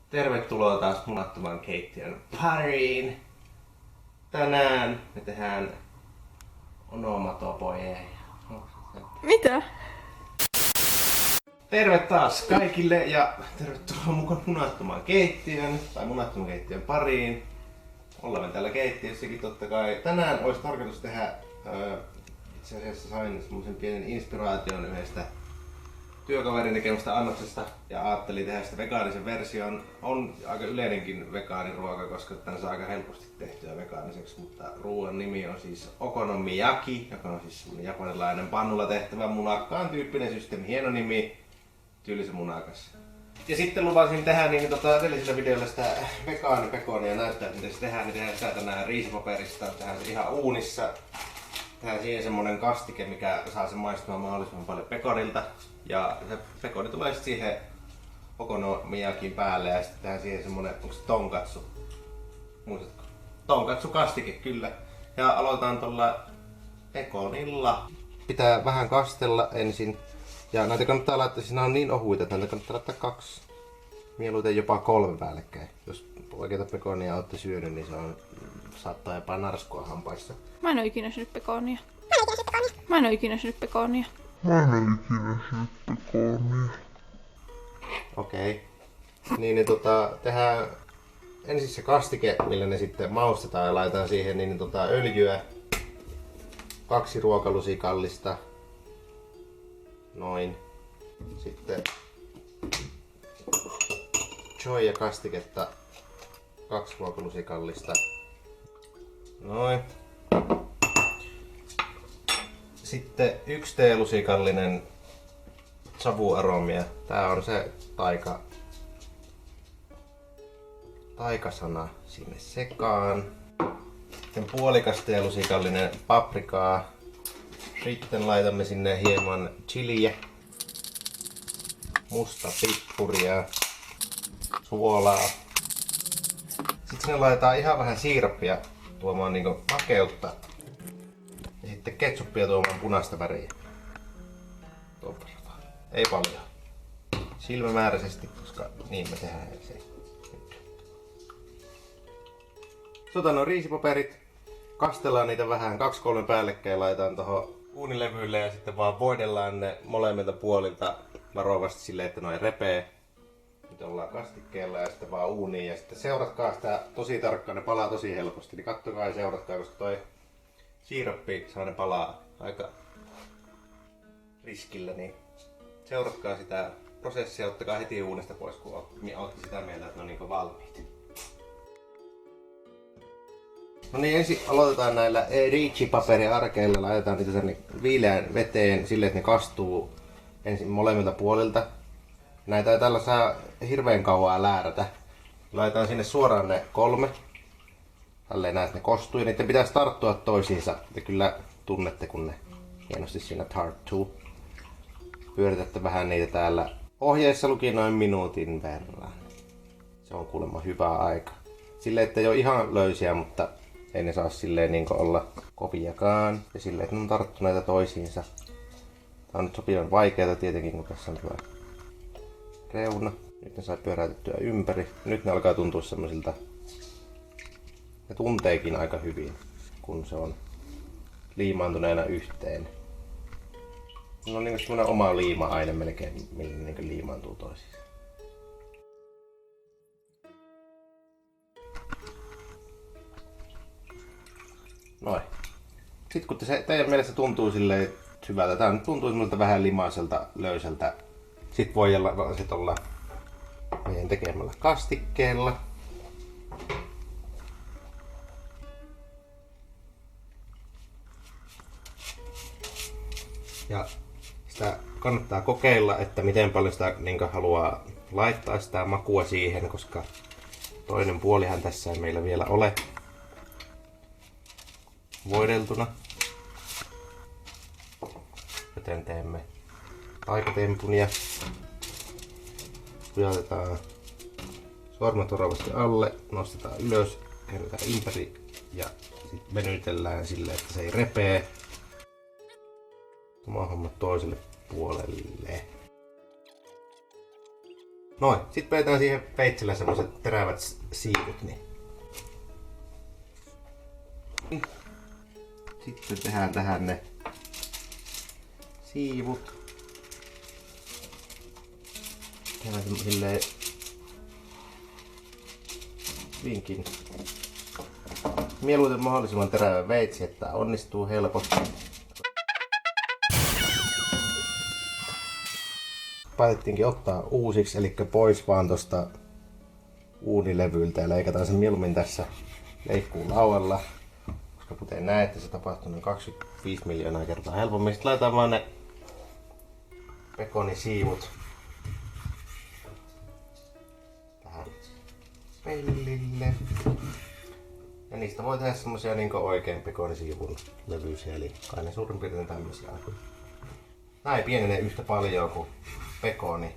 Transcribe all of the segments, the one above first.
Tervetuloa taas munattoman keittiön pariin. Tänään me tehdään onomatopoje. Mitä? Terve taas kaikille ja tervetuloa mukaan munattoman keittiön tai munattoman keittiön pariin. Ollaan täällä keittiössäkin totta kai. Tänään olisi tarkoitus tehdä, itse asiassa sain semmoisen pienen inspiraation yhdestä työkaverin tekemästä annoksesta ja ajattelin tehdä sitä vegaanisen version. On aika yleinenkin vegaaniruoka, koska tän saa aika helposti tehtyä vegaaniseksi, mutta ruoan nimi on siis okonomiyaki, joka on siis semmoinen japanilainen pannulla tehtävä munakkaan tyyppinen systeemi. Hieno nimi, tyylisen munakas. Ja sitten luvasin tehdä edellisellä videolla sitä vegaanipekonia näyttää, että miten se tehdään. Niin tehdään sitä tänään riisipaperista, tehdään se ihan uunissa. Tehdään siihen semmonen kastike, mikä saa sen maistumaan mahdollisimman paljon pekonilta. Ja se pekoni tulee sitten siihen okonomiyakin päälle ja sitten tehdään siihen semmonen, onko se tonkatsu? Muistatko? Tonkatsu kastike, kyllä. Ja aloitetaan tuolla pekonilla. Pitää vähän kastella ensin. Ja näitä kannattaa laittaa, siis nämä on niin ohuita, että näitä kannattaa laittaa 2, mieluiten jopa 3 päällekkäin. Jos oikeita pekonia olette syönyt, niin se on, saattaa jopa narskua hampaissa. Mä en oo ikinä syönyt pekonia. Mä en oo ikinä syönyt pekonia. Okei. Niin tehdään ensin se kastike, millä ne sitten maustetaan ja laitetaan siihen öljyä. 2 ruokalusikallista. Noin. Sitten soijakastiketta 2 ruokalusikallista. Noin. Sitten 1 teelusikallinen savuaromia. Tää on se taikasana sinne sekaan. Sitten puolikas teelusikallinen paprikaa. Sitten laitamme sinne hieman chiliä, musta pippuria, suolaa. Sitten sinne laitetaan ihan vähän siirappia tuomaan niinku makeutta. Ja sitten ketsuppia tuomaan punaista väriä. Ei paljon. Silmämääräisesti, koska niin me tehdään se nyt. Otan nuo riisipaperit. Kastellaan niitä vähän 2-3 päällekkäin, laitetaan tuohon uunilevylle ja sitten vaan voidellaan ne molemmilta puolilta varovasti silleen, että noin repee. Nyt ollaan kastikkeella ja sitten vaan uuniin ja sitten seuratkaa sitä tosi tarkkaan, ne palaa tosi helposti. Niin kattokaa ja seuratkaa, koska toi siirappi saa ne palaa aika riskillä, niin seuratkaa sitä prosessia, ottakaa heti uunista pois, kun olette sitä mieltä, että ne on niinku valmiit. No niin, ensin aloitetaan näillä riichi-paperiarkeilla, laitetaan niitä tänne viileään veteen silleen, että ne kastuu ensin molemmilta puolilta. Näitä ei tällä saa hirveän kauan läärätä. Laitetaan sinne suoraan ne 3. Tälleen näet, ne kostuu ja niiden pitäisi tarttua toisiinsa. Te kyllä tunnette, kun ne hienosti siinä tarttuu. Pyöritätte vähän niitä täällä. Ohjeissa luki noin minuutin verran. Se on kuulemma hyvä aika. Silleen, että ei ole ihan löysiä, mutta ei ne saa silleen niin olla koviakaan. Ja silleen, että ne on tarttuneita toisiinsa. Tää on nyt sopivan vaikeaa tietenkin, kun tässä on tuo reuna. Nyt ne sai pyöräytettyä ympäri. Nyt ne alkaa tuntua semmoisilta. Ne tunteekin aika hyvin, kun se on liimaantuneena yhteen. No on niin semmoinen oma liima-aine melkein, millä niin liimaantuu toisiinsa. Noin. Sitten kun se teidän mielestä tuntuu silleen hyvältä, tää nyt tuntuu semmoilta vähän limaiselta, löysältä. Sitten voi olla meidän tekemällä kastikkeella. Ja sitä kannattaa kokeilla, että miten paljon sitä haluaa laittaa sitä makua siihen, koska toinen puolihan tässä ei meillä vielä ole voideltuna. Joten teemme taikatempun ja pujotetaan sormet oravasti alle, nostetaan ylös, käännetään ympäri ja sitten venytellään silleen, että se ei repee. Sama homma toiselle puolelle. Noin. Sitten vedetään siihen veitsellä semmoset terävät siivut. Niin. Sitten tehdään tähän ne siivut. Tehdään silleen vinkin. Mieluiten mahdollisimman terävä veitsi, että onnistuu helposti. Päätettiinkin ottaa uusiksi, eli pois vaan tosta uunilevyltä ja leikataan sen mieluummin tässä leikkuulaualla. Koska kuten näette, se tapahtuu noin 25 miljoonaa kertaa helpommin. Sitten laitetaan vaan ne pekonisiivut tähän pellille. Ja niistä voi tehdä semmosia niinku oikein pekonisiivun levyisiä, eli kai ne suurin piirtein tämmösiä. Nää ei pienene yhtä paljon kuin pekoni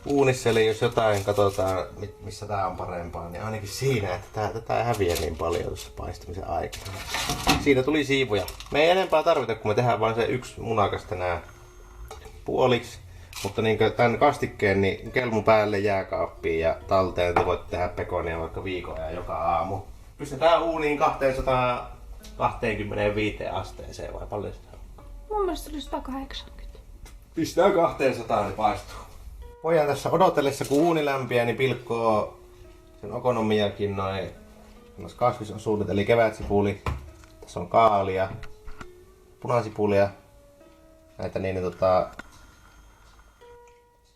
uunissa, eli jos jotain katsotaan missä tää on parempaa, niin ainakin siinä, että tätä ei häviä niin paljon tuossa paistamisen aikana. Siinä tuli siivuja. Me ei enempää tarvita, kun me tehdään vain se yksi munakas tänään puoliksi. Mutta niin tämän kastikkeen niin kelmun päälle jääkaappiin ja talteen te voitte tehdä pekonia vaikka viikon ja joka aamu. Pistetään uuniin 225 asteeseen vai paljon sitä on? Mun mielestä oli 180. Pistää 200 niin paistuu. Pojan tässä odotellessa kun uuni lämpiää niin pilkkoo sen okonomiakin noin kasvisosuudet eli kevätsipuli. Tässä on kaalia, punasipulia. Näitä niin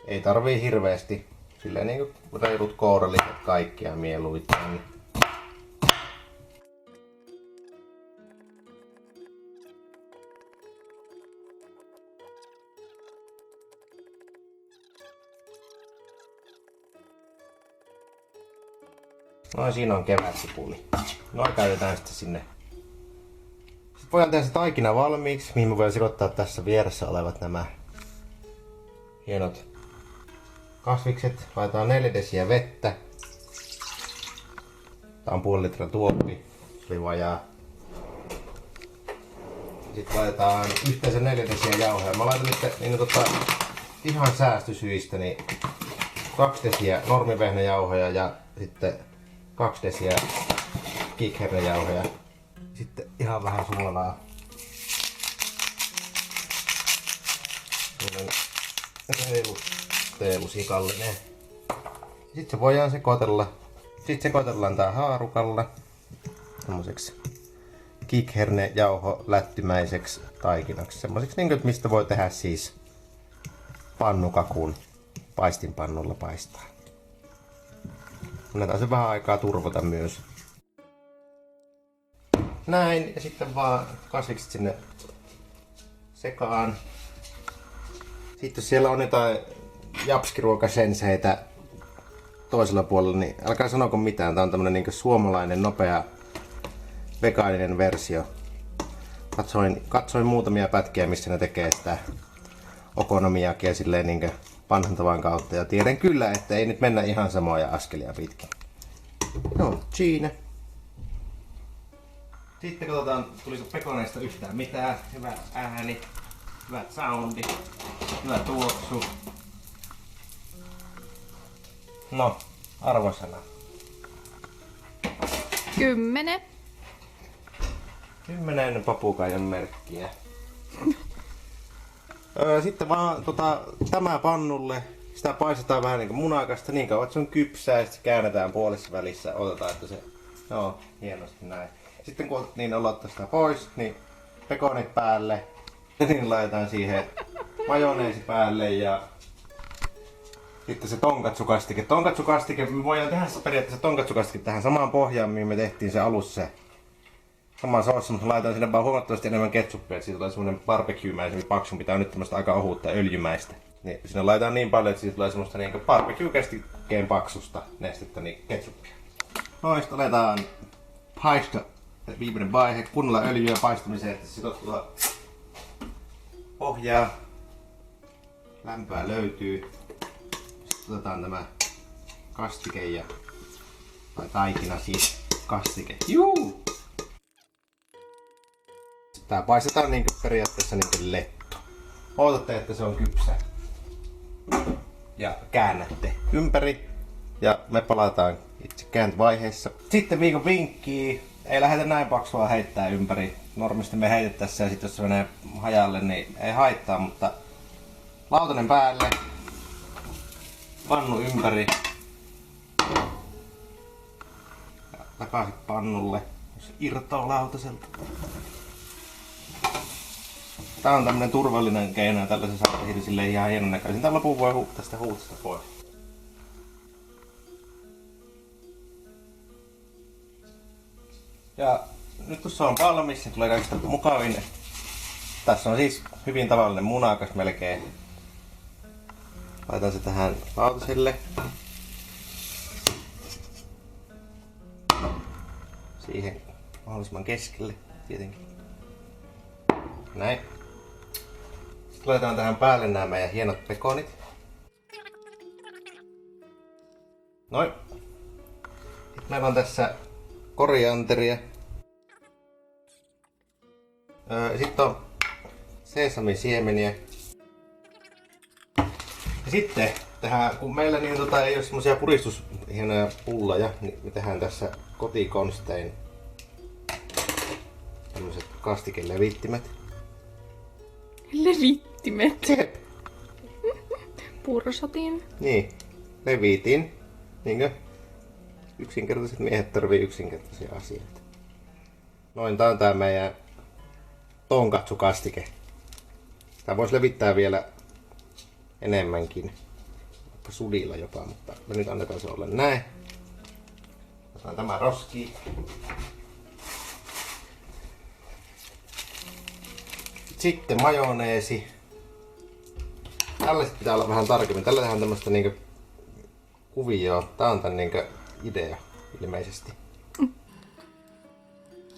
ei tarvii hirveästi. Silleen niinku reilut kouralliset kaikkia mieluiten. Noin siinä on kevätsipuli. Noin käytetään sitten sinne. Sitten voidaan tehdä se taikina valmiiksi, mihin me voidaan sekoittaa tässä vieressä olevat nämä hienot kasvikset. Laitetaan 4 desiä vettä. Tää on puoli litraa tuoppi. Se oli vajaa. Sitten laitetaan yhteensä 4 desiä jauhoja. Mä laitan nyt niin ihan säästösyistä niin 2 desiä normivehnäjauhoja ja sitten 2 desiä kikhernejauhoja. Sitten ihan vähän suolaa. Teelusikallinen. Sitten se voidaan sekoitella. Sitten sekoitellaan tää haarukalla. Semmoiseksi kikhernejauho lättymäiseksi taikinaksi. Semmoiseksi niin, mistä voi tehdä siis pannukakun paistinpannulla paistaa. Annetaan se vähän aikaa turvota myös. Näin, ja sitten vaan kasvikset sinne sekaan. Sitten jos siellä on jotain japskiruokasenseitä toisella puolella, niin älkää sanoko mitään. Tää on tämmönen niinku suomalainen, nopea, vegaaninen versio. Katsoin muutamia pätkiä, missä ne tekee sitä okonomiakia silleen niinku vanhan kautta. Ja tiedän kyllä, että ei nyt mennä ihan samoja askelia pitkin. No, siinä. Sitten katsotaan, tuliko pekoneista yhtään mitään. Hyvä ääni, hyvät soundi, hyvä tuoksu. No, arvosana. 10. 10 papukaijan merkkiä. Sitten vaan tämä pannulle. Sitä paistetaan vähän niinku munakasta niin kauan, että se on kypsää ja sitten käännetään puolessa välissä. Otetaan, että se... Joo, hienosti näin. Sitten kun niin olottaa sitä pois, niin pekonit päälle. Ja niin laitetaan siihen majoneesi päälle ja... Sitten se tonkatsukastike. Tonkatsukastike, me voidaan tehdä se periaatteessa tonkatsukastike tähän samaan pohjaan, mihin me tehtiin se alussa se sama soossa, mutta laitetaan sinne vaan huomattavasti enemmän ketsuppia, että siitä tulee semmonen barbecue-mäisempi paksumpi. Tää on nyt tämmöstä aika ohutta öljymäistä. Niin sinne laitetaan niin paljon, että siitä tulee semmoista niinku barbecue-kästikkeen paksusta nestettä, niin ketsuppia. Noista aletaan paista. Viimeinen vaihe, kunnolla öljyä paistamiseen, että sidottua pohjaa. Lämpöä löytyy. Sitten otetaan tämä kastike tai taikina siis, kastike. Juu! Tää paistetaan periaatteessa lettu. Odotatte, että se on kypsä. ja käännätte ympäri. Ja me palataan itse kääntövaiheessa. Sitten viikon vinkkiä. Ei lähdetä näin paksua heittää ympäri. Normisti me heitettäisiin ja sit jos se menee hajalle, niin ei haittaa, mutta lautanen päälle. Pannu ympäri. Ja takaisin pannulle, jos irtoaa lautaselta. Tää on tämmönen turvallinen keino ja tällaisen saa tehdä silleen ihan hienon näköisen. Tän lopun voi huuttaa sitä huutosta pois. Ja nyt kun se on valmis, se tulee kaikista mukavin. Tässä on siis hyvin tavallinen munakas melkein. Laitan se tähän lautaselle. Siihen mahdollisimman keskelle tietenkin. Näin. Sitten laitetaan tähän päälle nämä meidän hienot pekonit. Noin. Sitten meillä on tässä korianteria. Sitten on sesamisiemeniä. Ja sitten tähän, kun meillä niin, ei ole semmosia puristushienoja pulloja, niin me tehdään tässä kotikonstein tämmöiset kastikelevittimet. Levittimet. Pursotin. Niin, levitin. Niinkö? Yksinkertaiset miehet tarvii yksinkertaisia asioita. Noin, tää on tää meidän tonkatsukastike. Tää voisi levittää vielä enemmänkin. Vaikka sudilla jopa, mutta me nyt annetaan se olla näin. Otetaan tämä roski. Sitten majoneesi. Tällaiset pitää olla vähän tarkemmin. Tällä tehdään tämmöstä niinku kuvioa. Tää on tän niinku idea ilmeisesti.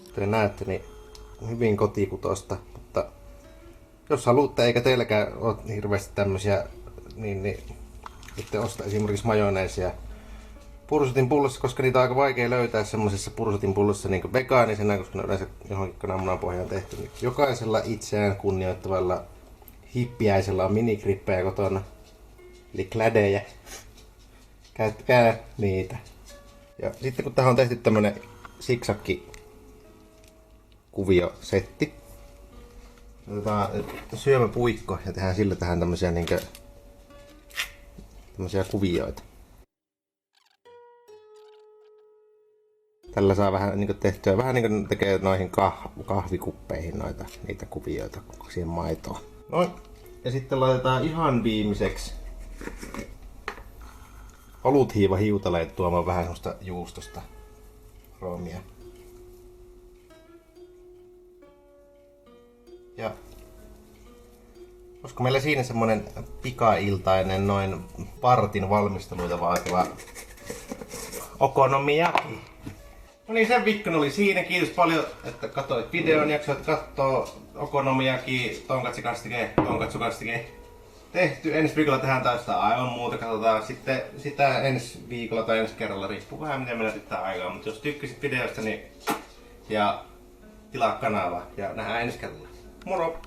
Kuten näette, niin hyvin kotikutosta, mutta jos haluatte eikä teilläkään ole hirveästi tämmösiä, niin sitten osta esimerkiksi majoneesia pursotin pullossa, koska niitä on aika vaikea löytää semmosessa pursotin pullossa niin vegaanisena, koska ne yleensä johonkin kananmunan pohjaan tehty. Niin jokaisella itseään kunnioittavalla hippiäisellä on minigrippejä kotona, eli klädejä. Käyttäkää niitä. Ja sitten kun tähän on tehty tämmönen siksakki kuviosetti, otetaan syömäpuikko ja tehdään sillä tähän tämmösiä kuvioita. Tällä saa vähän niinku tehtyä, vähän niinku tekee noihin kahvikuppeihin niitä kuvioita siihen maitoon. Noin. Ja sitten laitetaan ihan viimeiseksi oluthiivahiutaleet tuomaan vähän semmoista juustosta roomia. Ja olisiko meillä siinä semmonen pikailtainen noin vartin valmisteluita vaativa okonomiyaki. No niin, sen viikon oli siinä. Kiitos paljon, että katsoit videon. Jaksoit kattoo okonomiyaki, tonkatsukastike tehty. Ensi viikolla tehdään taas aivan muuta. Katsotaan sitten sitä ensi viikolla tai ensi kerralla. Riippuu vähän miten meillä riittää aikaa. Mutta jos tykkäsit videosta, niin ja tilaa kanavaa ja nähdään ensi kerralla. Moro!